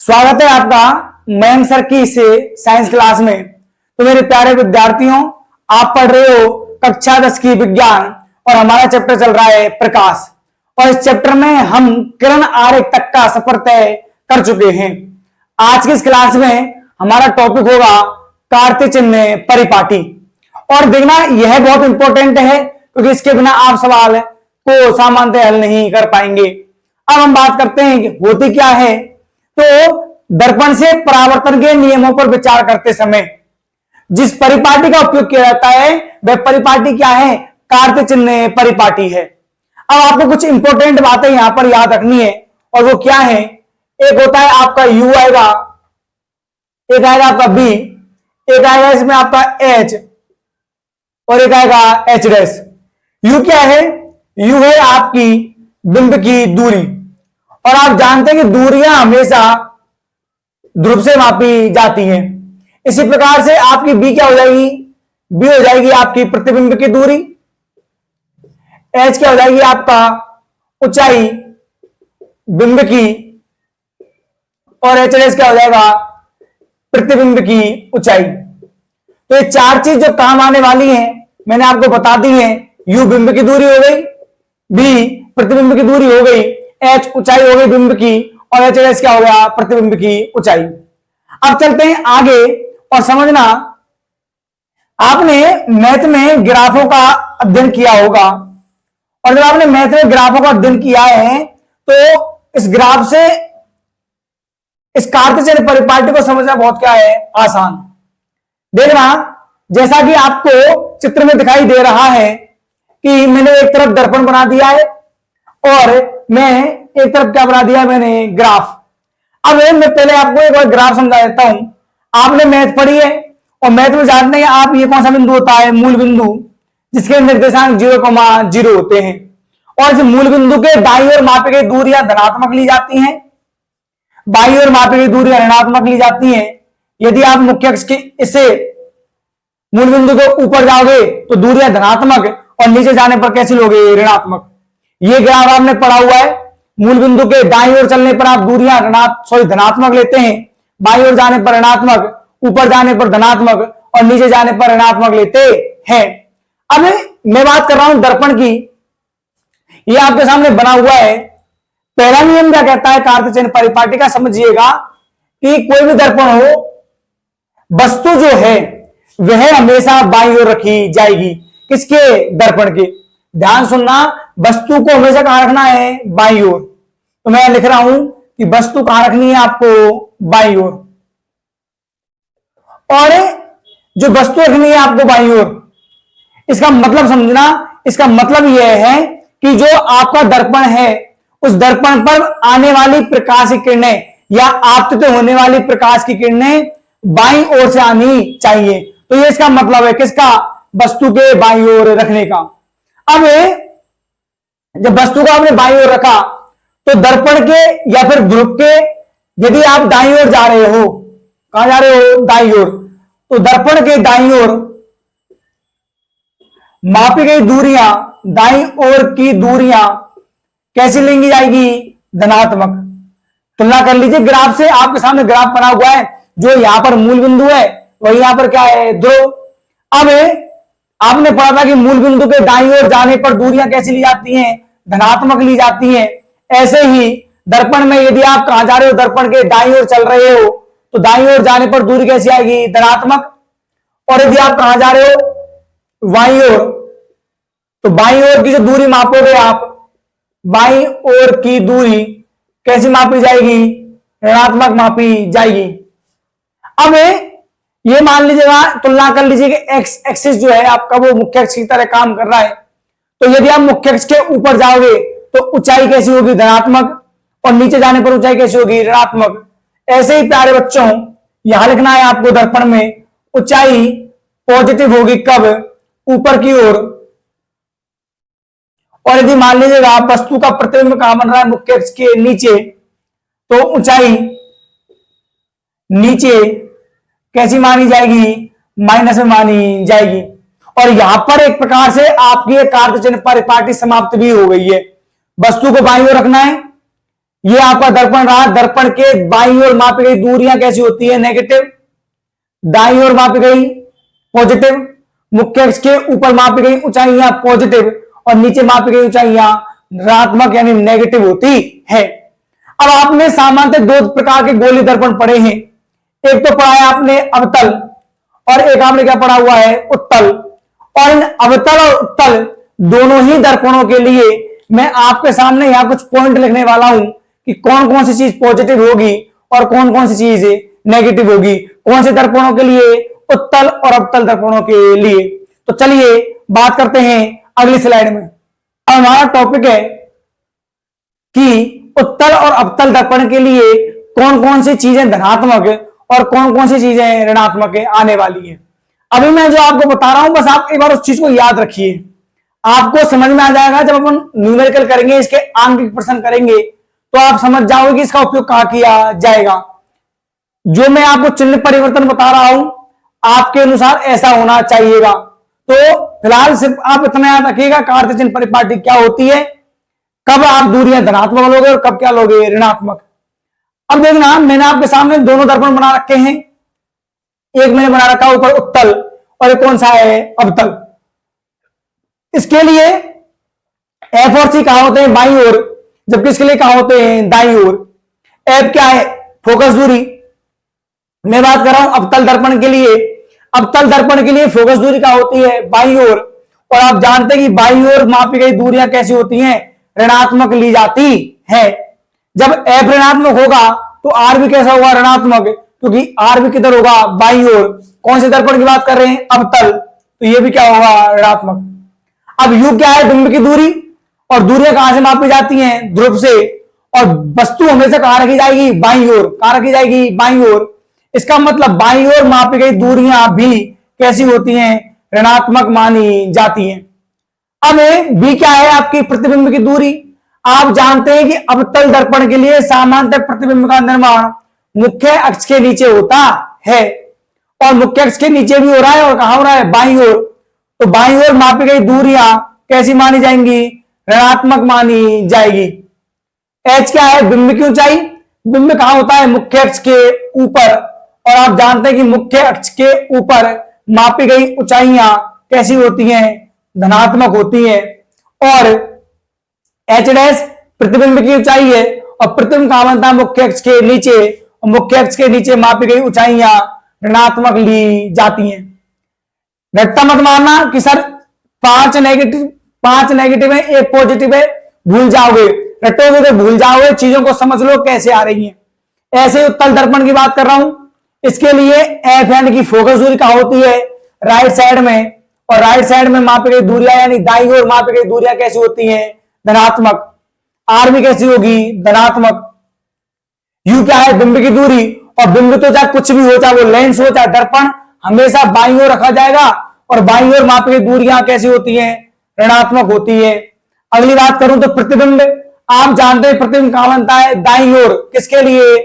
स्वागत है आपका मयंक सर की इस साइंस क्लास में। तो मेरे प्यारे विद्यार्थियों, आप पढ़ रहे हो कक्षा 10 की विज्ञान और हमारा चैप्टर चल रहा है प्रकाश। और इस चैप्टर में हम किरण आरेख तक का सफर तय कर चुके हैं। आज की इस क्लास में हमारा टॉपिक होगा कार्तीय चिन्ह परिपाटी। और देखना यह बहुत इंपॉर्टेंट है क्योंकि इसके बिना आप सवाल को सामान्यतः हल नहीं कर पाएंगे। अब हम बात करते हैं कि होती क्या है। तो दर्पण से परावर्तन के नियमों पर विचार करते समय जिस परिपाटी का उपयोग किया जाता है वह परिपाटी क्या है? कार्तीय चिन्ह परिपाटी है। अब आपको कुछ इंपॉर्टेंट बातें यहां पर याद रखनी है और वो क्या है? एक होता है आपका U आएगा, एक आएगा आपका B, एक आएगा इसमें आपका H और एक आएगा H डैश। U क्या है? U है आपकी बिंब की दूरी। और आप जानते हैं कि दूरियां हमेशा ध्रुव से मापी जाती हैं। इसी प्रकार से आपकी B क्या हो जाएगी? B हो जाएगी आपकी प्रतिबिंब की दूरी। H क्या हो जाएगी? आपका ऊंचाई बिंब की। और H डैश क्या हो जाएगा? प्रतिबिंब की ऊंचाई। तो ये चार चीज जो काम आने वाली हैं मैंने आपको बता दी है। U बिंब की दूरी हो गई, B प्रतिबिंब की दूरी हो गई, H ऊंचाई हो गई बिंब की और H डैश क्या हो गया? प्रतिबिंब की ऊंचाई। अब चलते हैं आगे और समझना, आपने मैथ में ग्राफों का अध्ययन किया होगा। और जब आपने मैथ में ग्राफों का अध्ययन किया है तो इस ग्राफ से इस कार्तीय चिन्ह परिपाटी को समझना बहुत क्या है? आसान। देखना, जैसा कि आपको चित्र में दिखाई दे रहा है कि मैंने एक तरफ दर्पण बना दिया है और मैं एक तरफ क्या बना दिया? मैंने ग्राफ। अब मैं पहले आपको एक बार ग्राफ समझा देता हूं। आपने मैथ पढ़ी है और मैथ में जानते हैं आप ये कौन सा बिंदु होता है? मूल बिंदु, जिसके निर्देशांक 0,0 होते हैं। और इस मूल बिंदु के दाईं ओर मापी गई दूरियां धनात्मक ली जाती हैं, बाईं ओर मापी गई दूरियां ऋणात्मक ली जाती हैं। यदि आप मुख्य अक्ष के इसे मूल बिंदु के ऊपर जाओगे तो दूरियां धनात्मक और नीचे जाने पर कैसी लोगे? ऋणात्मक। ये ग्राफ आपने पढ़ा हुआ है। मूल बिंदु के दाईं ओर चलने पर आप दूरियां धनात्मक लेते हैं, बाईं ओर जाने पर ऋणात्मक, ऊपर जाने पर धनात्मक और नीचे जाने पर ऋणात्मक लेते हैं। अब मैं बात कर रहा हूं दर्पण की। ये आपके सामने बना हुआ है। पहला नियम क्या कहता है कार्तीय चिन्ह परिपाटी का? समझिएगा कि कोई भी दर्पण हो, वस्तु जो है वह हमेशा बाईं ओर रखी जाएगी। किसके? दर्पण के। ध्यान सुनना, वस्तु को हमेशा कहां रखना है? बाईं ओर। तो मैं लिख रहा हूं कि वस्तु कहां रखनी है आपको? बाईं ओर। और जो वस्तु रखनी है आपको बाईं ओर, इसका मतलब समझना, इसका मतलब यह है कि जो आपका दर्पण है उस दर्पण पर आने वाली प्रकाश की किरणें या आपतित होने वाली प्रकाश की किरणें बाईं ओर से आनी चाहिए। तो ये इसका मतलब है किसका? वस्तु के बाईं ओर रखने का। अब जब वस्तु को आपने बाईं ओर रखा तो दर्पण के या फिर ध्रुव के, यदि आप दाईं ओर जा रहे हो, कहां जा रहे हो? दाईं ओर। तो दर्पण के दाईं ओर मापी गई दूरियां, दाईं ओर की दूरियां कैसी लेंगी जाएगी? धनात्मक। तुलना कर लीजिए ग्राफ से। आपके सामने ग्राफ बना हुआ है। जो यहां पर मूल बिंदु है वही यहां पर क्या है? ध्रुव। अब आपने पढ़ा था कि मूल बिंदु के दाईं ओर जाने पर दूरियां कैसी ली जाती हैं? धनात्मक ली जाती हैं। ऐसे ही दर्पण में यदि आप कहां जा रहे हो? दर्पण के दाईं ओर चल रहे हो तो दाईं ओर जाने पर दूरी कैसी आएगी? धनात्मक। और यदि आप कहां जा रहे हो? बाईं ओर, तो बाईं ओर की जो दूरी मापोगे आप, बाईं ओर की दूरी कैसी मापी जाएगी? ऋणात्मक मापी जाएगी। अब ये मान लीजिएगा, तुलना कर लीजिए कि एक्स एक्सिस जो है आपका वो मुख्य अक्ष की तरह काम कर रहा है। तो यदि आप मुख्य अक्ष के ऊपर जाओगे तो ऊंचाई कैसी होगी? धनात्मक। और नीचे जाने पर ऊंचाई कैसी होगी? ऋणात्मक। ऐसे ही प्यारे बच्चों, यहां लिखना है आपको दर्पण में ऊंचाई पॉजिटिव होगी कब? ऊपर की ओर। और यदि मान लीजिएगा वस्तु का प्रतिबिंब कहां बन रहा है? मुख्य अक्ष के नीचे, तो ऊंचाई नीचे कैसी मानी जाएगी? माइनस में मानी जाएगी। और यहां पर एक प्रकार से आपकी कार्तीय चिन्ह परिपाटी समाप्त भी हो गई है। वस्तु को बाईं ओर रखना है, ये आपका दर्पण रहा, दर्पण के बाईं ओर मापी गई दूरियां कैसी होती है, नेगेटिव, दाईं ओर मापी गई पॉजिटिव, मुख्य अक्ष के ऊपर मापी गई ऊंचाइयां पॉजिटिव और नीचे मापी गई ऊंचाइयां ऋणात्मक यानी नेगेटिव होती है। अब आपने सामान्यतः दो प्रकार के गोली दर्पण पढ़े हैं, एक तो पढ़ा है आपने अवतल और एक आपने क्या पढ़ा हुआ है, उत्तल। और इन अवतल और उत्तल दोनों ही दर्पणों के लिए मैं आपके सामने यहां कुछ पॉइंट लिखने वाला हूं कि कौन कौन सी चीज पॉजिटिव होगी और कौन कौन सी चीज नेगेटिव होगी, कौन से दर्पणों के लिए, उत्तल और अवतल दर्पणों के लिए। तो चलिए बात करते हैं अगली स्लाइड में। अब हमारा टॉपिक है कि उत्तल और अवतल दर्पण के लिए कौन कौन सी चीजें धनात्मक और कौन कौन सी चीजें ऋणात्मक आने वाली है। अभी मैं जो आपको बता रहा हूं बस आप एक बार उस चीज को याद रखिए, आपको समझ में आ जाएगा। जब अपन न्यूमेरिकल करेंगे, इसके आंकिक प्रश्न करेंगे, तो आप समझ जाओगे कि इसका उपयोग कहां किया जाएगा। जो मैं आपको चिन्ह परिवर्तन बता रहा हूं आपके अनुसार ऐसा होना चाहिएगा। तो फिलहाल सिर्फ आप इतना याद रखिएगा कार्य चिन्ह परिपाटी क्या होती है, कब आप दूरियां धनात्मक लोगे और कब क्या लोगे, ऋणात्मक। अब देखना, मैंने आपके सामने दोनों दर्पण बना रखे हैं, एक मैंने बना रखा ऊपर उत्तल और एक कौन सा है, अवतल। इसके लिए एफ और सी कहां होते हैं, बाईं ओर, जबकि इसके लिए कहां होते हैं, दाईं ओर। एफ क्या है, फोकस दूरी। मैं बात कर रहा हूं अवतल दर्पण के लिए, अवतल दर्पण के लिए फोकस दूरी क्या होती है, बाईं ओर। और आप जानते हैं कि बाईं ओर मापी गई दूरियां कैसी होती हैं, ऋणात्मक ली जाती है। जब एफ ऋणात्मक होगा तो आर भी कैसा होगा, ऋणात्मक, क्योंकि आर भी किधर होगा, बाईं ओर। कौन से दर्पण की बात कर रहे हैं, अवतल, तो ये भी क्या होगा, ऋणात्मक। अब यू क्या है, बिंब की दूरी, और दूरियां कहां से मापी जाती हैं, ध्रुव से। और वस्तु हमेशा कहां रखी जाएगी, बाईं ओर। कहां रखी जाएगी, बाईं ओर। इसका मतलब बाईं ओर मापी गई दूरियां भी कैसी होती हैं, ऋणात्मक मानी जाती हैं। अब बी क्या है, आपकी प्रतिबिंब की दूरी। आप जानते हैं कि अवतल दर्पण के लिए सामान्यतः प्रतिबिंब का निर्माण मुख्य अक्ष के नीचे होता है, और मुख्य अक्ष के नीचे भी हो रहा है और कहां हो रहा है, बाईं ओर। तो बाईं ओर मापी गई दूरियां कैसी मानी जाएंगी, ऋणात्मक मानी जाएगी। एच क्या है, बिंब की ऊंचाई। बिंब कहां होता है, मुख्य अक्ष के ऊपर, और आप जानते हैं कि मुख्य अक्ष के ऊपर मापी गई ऊंचाइयां कैसी होती हैं, धनात्मक होती हैं। और एच डैश प्रतिबिंब की ऊंचाई है, और प्रतिबिंब कहां बनता है, मुख्य अक्ष के नीचे, और मुख्य अक्ष के नीचे मापी गई ऊंचाइयां ऋणात्मक ली जाती हैं। रट्टा मत मारना कि सर पांच नेगेटिव है, एक पॉजिटिव है, भूल जाओगे। रटोगे तो भूल जाओगे, चीजों को समझ लो कैसे आ रही हैं। ऐसे उत्तल दर्पण की बात कर रहा हूं, इसके लिए एफ यानी कि फोकस दूरी क्या होती है, राइट साइड में, और राइट साइड में मापी गई दूरियां यानी दाईं ओर मापी गई दूरियां कैसी होती हैं, धनात्मक। आर भी कैसी होगी, धनात्मक। यू क्या है, बिंब की दूरी, और बिंब तो चाहे कुछ भी हो, चाहे वो लेंस हो चाहे दर्पण, हमेशा बाईं ओर रखा जाएगा, और बाईं ओर मापी गई दूरियां कैसी होती हैं, ऋणात्मक होती है। अगली बात करूं तो प्रतिबिंब। आप जानते हैं प्रतिबिंब कहां बनता है, दाईं ओर। किसके लिए,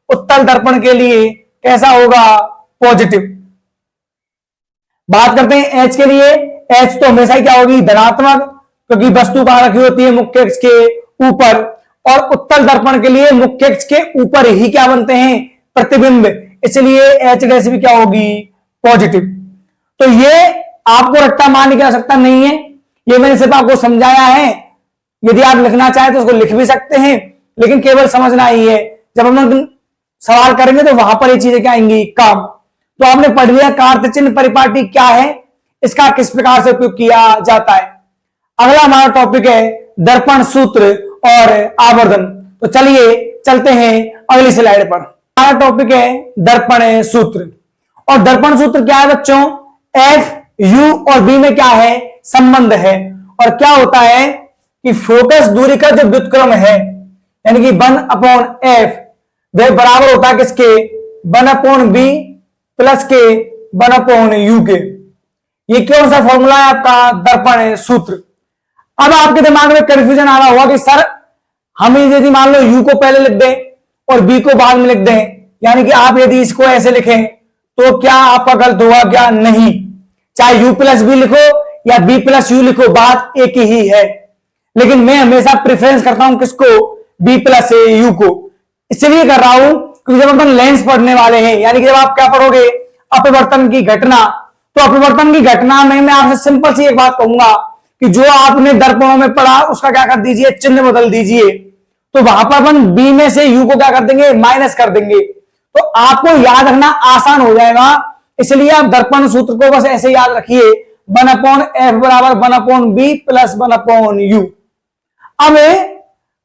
उत्तल दर्पण के लिए कैसा होगा, पॉजिटिव। बात करते हैं एच के लिए। एच तो हमेशा ही क्या होगी, धनात्मक, क्योंकि वस्तु कहां रखी होती है, मुख्य अक्ष के ऊपर। और उत्तल दर्पण के लिए मुख्य अक्ष के ऊपर ही क्या बनते हैं, प्रतिबिंब, इसलिए एच डैश भी क्या होगी, पॉजिटिव। तो ये आपको रट्टा मारने की आवश्यकता नहीं है, ये मैंने सिर्फ आपको समझाया है। यदि आप लिखना चाहें तो उसको लिख भी सकते हैं, लेकिन केवल समझना ही है। जब हम सवाल करेंगे तो वहां पर ये चीजें क्या आएंगी, काम। तो आपने पढ़ लिया कार्य चिन्ह परिपाटी क्या है, इसका किस प्रकार से उपयोग किया जाता है। अगला हमारा टॉपिक है दर्पण सूत्र और आवर्धन। तो चलिए चलते हैं अगली स्लाइड पर। हमारा टॉपिक है दर्पण सूत्र। और दर्पण सूत्र क्या है बच्चों, एफ यू और बी में क्या है, संबंध है। और क्या होता है कि फोकस दूरी का जो व्युत्क्रम है, यानी कि 1/f, वह बराबर होता है किसके, 1/b प्लस के 1/u के। ये कौन सा फॉर्मूला है आपका, दर्पण सूत्र। अब आपके दिमाग में कंफ्यूजन आ रहा होगा कि सर हम यदि मान लो u को पहले लिख दें और b को बाद में लिख दें, यानी कि आप यदि इसको ऐसे लिखें तो क्या आपका गलत होगा, क्या नहीं। चाहे u प्लस बी लिखो या b प्लस यू लिखो, बात एक ही है। लेकिन मैं हमेशा प्रेफरेंस करता हूं किसको, बी प्लस ए यू को। इसलिए कर रहा हूं क्योंकि जब अपन लेंस पढ़ने वाले हैं, यानी कि जब आप क्या पढ़ोगे, अपवर्तन की घटना, तो अपवर्तन की घटना में मैं आपसे सिंपल सी एक बात कहूंगा कि जो आपने दर्पणों में पढ़ा उसका क्या कर दीजिए, चिन्ह बदल दीजिए। तो वहां पर अपन बी में से यू को क्या कर देंगे, माइनस कर देंगे। तो आपको याद रखना आसान हो जाएगा। इसलिए आप दर्पण सूत्र को बस ऐसे याद रखिए, 1/f बराबर 1/b प्लस 1/u। अब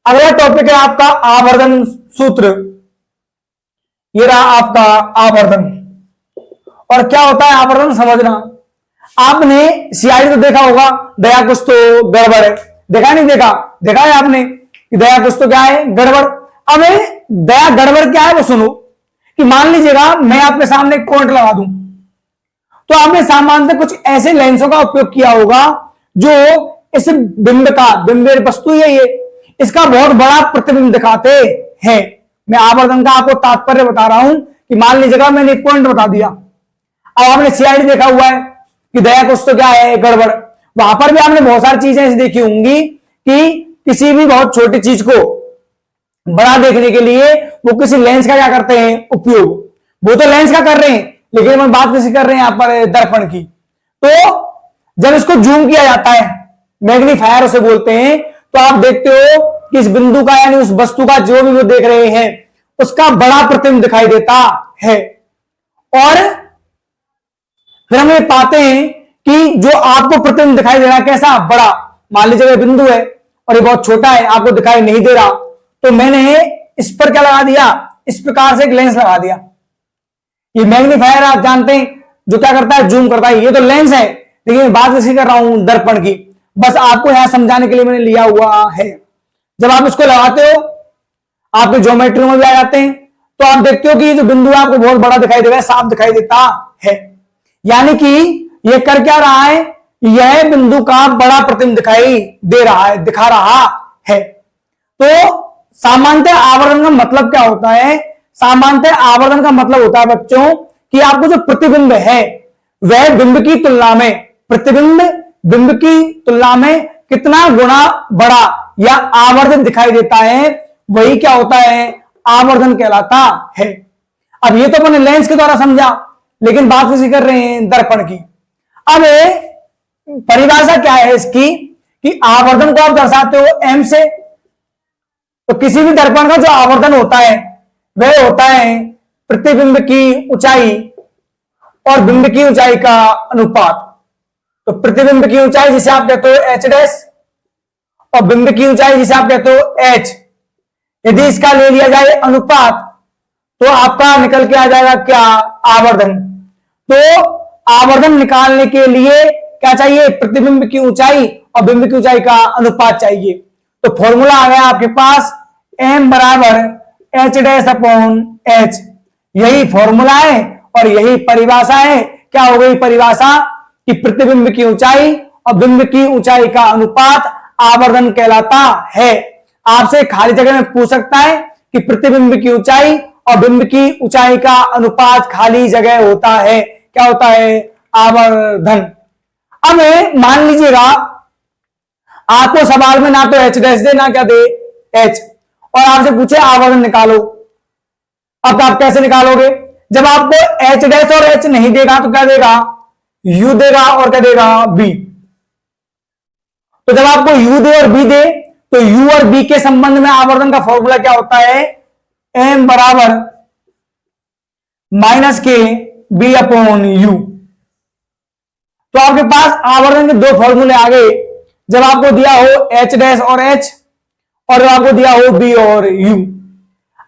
अगला टॉपिक है आपका आवर्धन सूत्र। ये रहा आपका आवर्धन। और क्या होता है आवर्धन समझना। आपने सीआईडी तो देखा होगा, दया कुछ तो गड़बड़ है, देखा नहीं देखा, देखा है आपने कि दया कुछ तो क्या है, गड़बड़। अब दया गड़बड़ क्या है वो सुनो, कि मान लीजिएगा मैं आपके सामने एक पॉइंट लगा दूं, तो आपने सामान्य कुछ ऐसे लेंसों का उपयोग किया होगा जो इस बिंब का, बिंब वस्तु है ये, इसका बहुत बड़ा प्रतिबिंब दिखाते हैं। मैं आवर्धन का आपको तात्पर्य बता रहा हूं कि मान लीजिएगा मैंने एक पॉइंट बता दिया, अब आपने सीआईडी देखा हुआ है कि दया कुछ तो क्या है, गड़बड़। वहां पर भी आपने बहुत सारी चीजें ऐसी देखी होंगी कि किसी भी बहुत छोटी चीज को बड़ा देखने के लिए वो किसी लेंस का क्या करते हैं, उपयोग। वो तो लेंस का कर रहे हैं, लेकिन हम बात किसी कर रहे हैं यहां पर दर्पण की। तो जब इसको जूम किया जाता है, मैग्नीफायर उसे बोलते हैं, तो आप देखते हो कि इस बिंदु का यानी उस वस्तु का जो भी वो देख रहे हैं उसका बड़ा प्रतिबिंब दिखाई देता है। और फिर हम ये पाते हैं कि जो आपको प्रतिबिंब दिखाई दे रहा है कैसा, बड़ा। मान लीजिए बिंदु है और ये बहुत छोटा है, आपको दिखाई नहीं दे रहा, तो मैंने इस पर क्या लगा दिया, इस प्रकार से एक लेंस लगा दिया। ये मैग्नीफायर आप जानते हैं जो क्या करता है, जूम करता है, ये तो लेंस है, लेकिन मैं बात इसी कर रहा हूं दर्पण की, बस आपको यहां समझाने के लिए मैंने लिया हुआ है। जब आप इसको लगाते हो आपके ज्योमेट्री में भी आ जाते हैं, तो आप देखते हो कि जो बिंदु है आपको बहुत बड़ा दिखाई देगा, साफ दिखाई देता है। यानी कि यह कर क्या रहा है, यह बिंदु का बड़ा प्रतिबिंब दिखाई दे रहा है, दिखा रहा है। तो सामान्यतः आवर्धन का मतलब क्या होता है, सामान्यतः आवर्धन का मतलब होता है बच्चों कि आपको जो प्रतिबिंब है वह बिंब की तुलना में, प्रतिबिंब बिंब की तुलना में कितना गुना बड़ा या आवर्धन दिखाई देता है, वही क्या होता है, आवर्धन कहलाता है। अब ये तो अपने लेंस के द्वारा समझा, लेकिन बात किसी कर रहे हैं दर्पण की। अब परिभाषा क्या है इसकी कि आवर्धन को आप दर्शाते हो एम से, तो किसी भी दर्पण का जो आवर्धन होता है वह होता है प्रतिबिंब की ऊंचाई और बिंब की ऊंचाई का अनुपात। तो प्रतिबिंब की ऊंचाई जिसे आप कहते हो एच डैश और बिंब की ऊंचाई जिसे आप कहते हो एच, यदि इसका ले लिया जाए अनुपात तो आपका निकल के आ जाएगा क्या, आवर्धन। तो आवर्धन निकालने के लिए क्या चाहिए, प्रतिबिंब की ऊंचाई और बिंब की ऊंचाई का अनुपात चाहिए। तो फॉर्मूला आ गया आपके पास m बराबर एच डैश अपॉन एच, यही फॉर्मूला है और यही परिभाषा है। क्या हो गई परिभाषा कि प्रतिबिंब की ऊंचाई और बिंब की ऊंचाई का अनुपात आवर्धन कहलाता है। आपसे खाली जगह में पूछ सकता है कि प्रतिबिंब की ऊंचाई और बिंब की ऊंचाई का अनुपात खाली जगह होता है, क्या होता है, आवर्धन। अब मान लीजिएगा आपको सवाल में ना तो एच डैश दे ना क्या दे एच, और आपसे पूछे आवर्धन निकालो। अब आप कैसे निकालोगे, जब आपको एच डैश और एच नहीं देगा तो क्या देगा, यू देगा और क्या देगा, बी। तो जब आपको यू दे और बी दे तो यू और बी के संबंध में आवर्धन का फॉर्मूला क्या होता है, एम बराबर माइनस के बी अपॉन यू। तो आपके पास आवर्धन के दो फॉर्मूले आ गए, जब आपको दिया हो एच डैश और एच और जब आपको दिया हो बी और यू।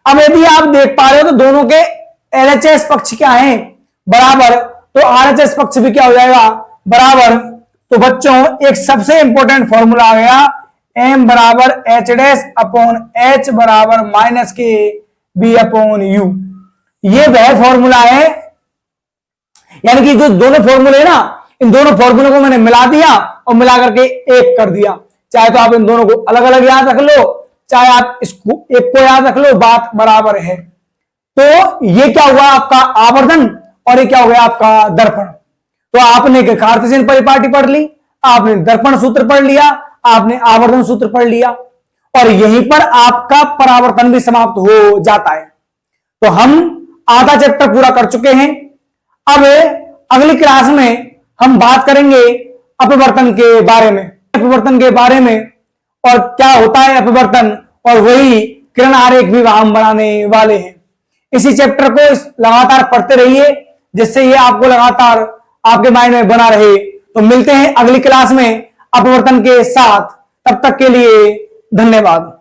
अब यदि आप देख पा रहे हो तो दोनों के एलएचएस पक्ष क्या है, बराबर, तो आरएचएस पक्ष भी क्या हो जाएगा, बराबर। तो बच्चों एक सबसे इंपॉर्टेंट फॉर्मूला आ गया, एम बराबर एच डैश अपॉन एच बराबर माइनस के बी अपॉन यू। ये वह फॉर्मूला है, यानी कि जो दोनों फॉर्मूले ना, इन दोनों फॉर्मूले को मैंने मिला दिया और मिला करके एक कर दिया। चाहे तो आप इन दोनों को अलग अलग याद रख लो, चाहे आप इसको एक को याद रख लो, बात बराबर है। तो ये क्या हुआ आपका आवर्धन और ये क्या हो गया आपका दर्पण। तो आपने कार्तेशियन परिपाटी पढ़ ली, आपने दर्पण सूत्र पढ़ लिया, आपने आवर्धन सूत्र पढ़ लिया। और यहीं पर आपका परावर्तन भी समाप्त हो जाता है। तो हम आधा चैप्टर पूरा कर चुके हैं। अब अगली क्लास में हम बात करेंगे अपवर्तन के बारे में, अपवर्तन के बारे में और क्या होता है अपवर्तन, और वही किरण आरेख भी हम बनाने वाले हैं। इसी चैप्टर को लगातार पढ़ते रहिए, जिससे ये आपको लगातार आपके माइंड में बना रहे। तो मिलते हैं अगली क्लास में अपवर्तन के साथ, तब तक के लिए धन्यवाद।